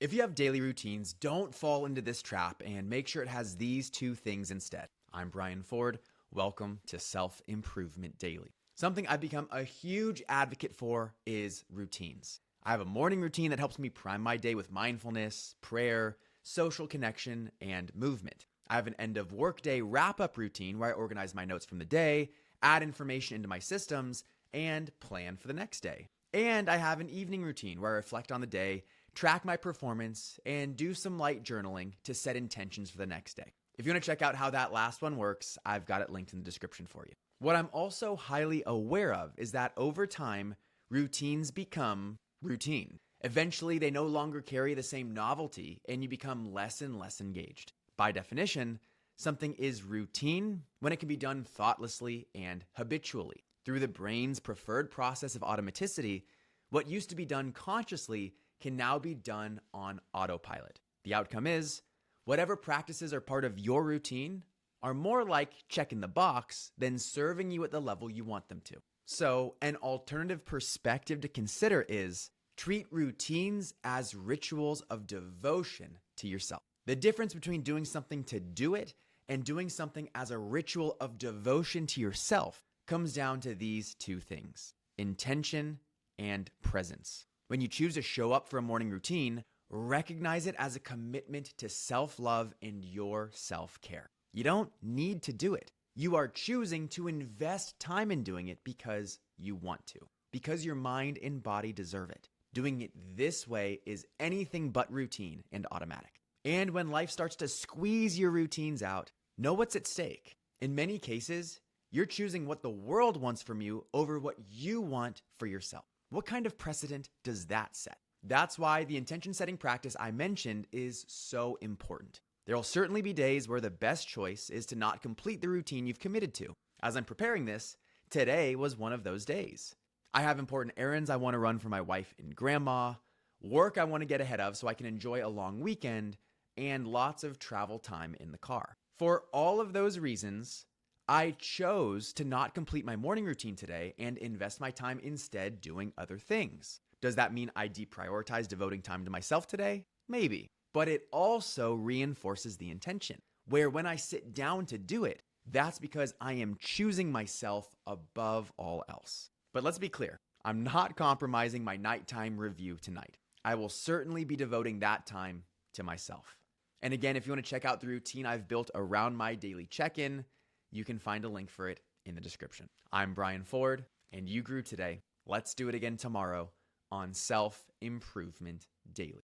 If you have daily routines, don't fall into this trap and make sure it has these two things instead. I'm Brian Ford. Welcome to Self Improvement Daily. Something I've become a huge advocate for is routines. I have a morning routine that helps me prime my day with mindfulness, prayer, social connection, and movement. I have an end of workday wrap up routine where I organize my notes from the day, add information into my systems, and plan for the next day. And I have an evening routine where I reflect on the day, track my performance, and do some light journaling to set intentions for the next day. If you want to check out how that last one works, I've got it linked in the description for you. What I'm also highly aware of is that over time, routines become routine. Eventually, they no longer carry the same novelty and you become less and less engaged. By definition, something is routine when it can be done thoughtlessly and habitually. Through the brain's preferred process of automaticity, what used to be done consciously can now be done on autopilot. The outcome is, whatever practices are part of your routine are more like checking the box than serving you at the level you want them to. So, an alternative perspective to consider is treat routines as rituals of devotion to yourself. The difference between doing something to do it and doing something as a ritual of devotion to yourself comes down to these two things: intention and presence. When you choose to show up for a morning routine, recognize it as a commitment to self-love and your self-care. You don't need to do it. You are choosing to invest time in doing it because you want to, because your mind and body deserve it. Doing it this way is anything but routine and automatic. And when life starts to squeeze your routines out, know what's at stake. In many cases, you're choosing what the world wants from you over what you want for yourself. What kind of precedent does that set? That's why the intention setting practice I mentioned is so important. There will certainly be days where the best choice is to not complete the routine you've committed to. As I'm preparing this, today was one of those days. I have important errands I want to run for my wife and grandma, work I want to get ahead of so I can enjoy a long weekend, and lots of travel time in the car. For all of those reasons, I chose to not complete my morning routine today and invest my time instead doing other things. Does that mean I deprioritize devoting time to myself today? Maybe. But it also reinforces the intention, where when I sit down to do it, that's because I am choosing myself above all else. But let's be clear, I'm not compromising my nighttime review tonight. I will certainly be devoting that time to myself. And again, if you want to check out the routine I've built around my daily check-in, you can find a link for it in the description. I'm Brian Ford, and you grew today. Let's do it again tomorrow on Self Improvement Daily.